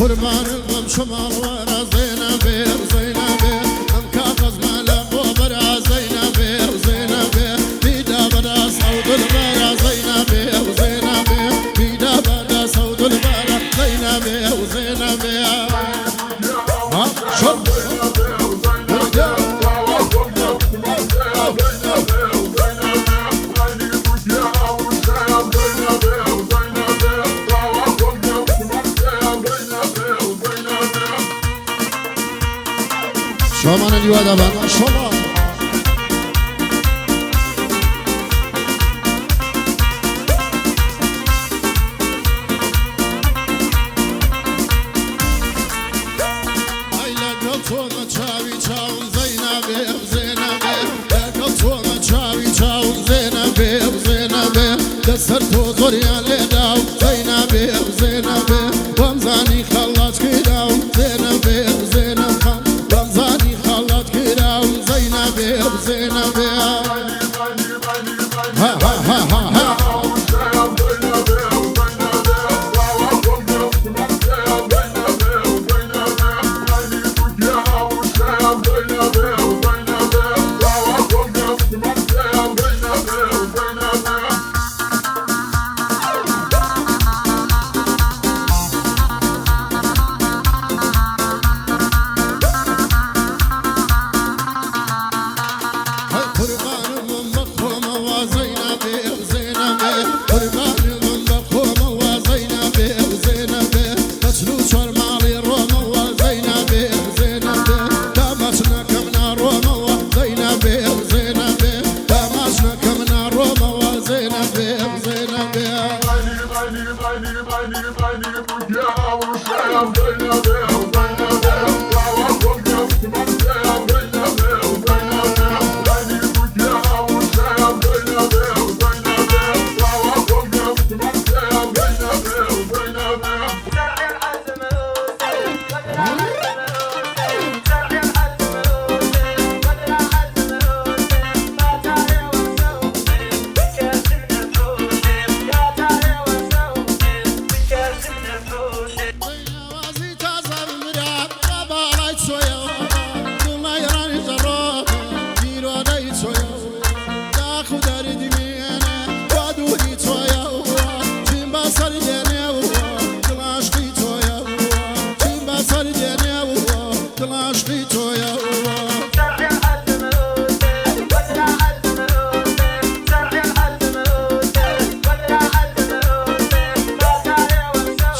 قربانم شمال ورا زينبي زينبي ام كاغز مالا وبرا زينبي زينبي بيدا بدا صوت البرا زينبي زينبي بيدا بدا صوت البرا زينبي زينبي ها شو شامان اليواد أبان ما شاء الله أيلا قلتونا تشاوي تشاون زينبي زينبي قلتونا تشاوي تشاون زينبي زينبي دسترتو زوريان لداو زينبي زينبي ومزاني خلاص كداو زينبي زينبي رمزاني خلط كراو زينبي زينبي ها ها ها ها ها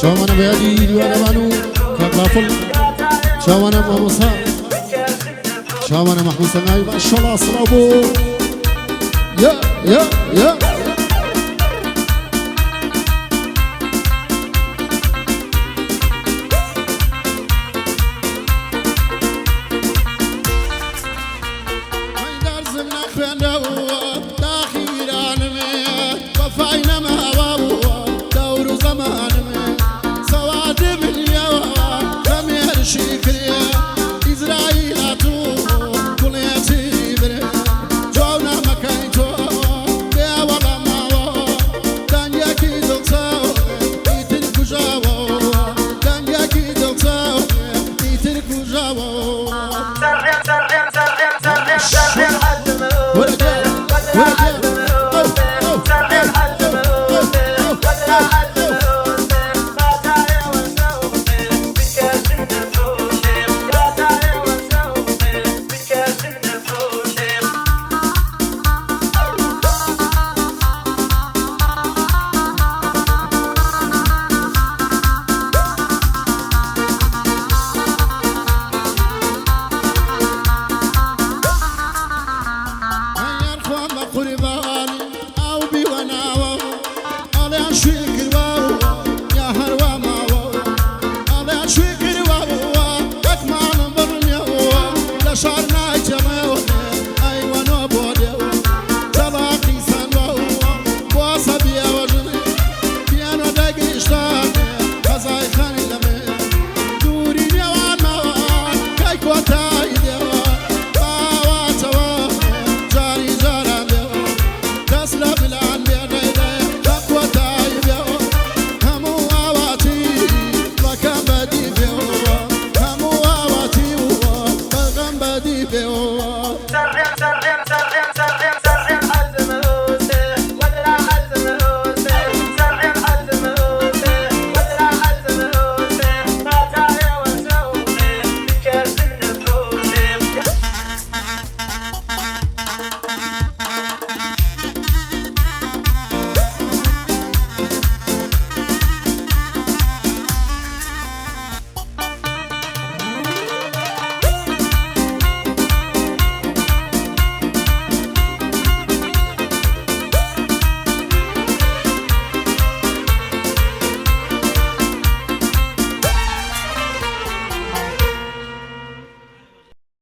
شوانا بيادي وانا مانو كبافل شوانا ماموسا شوانا محمود سناي ما شاء الله صلابو يا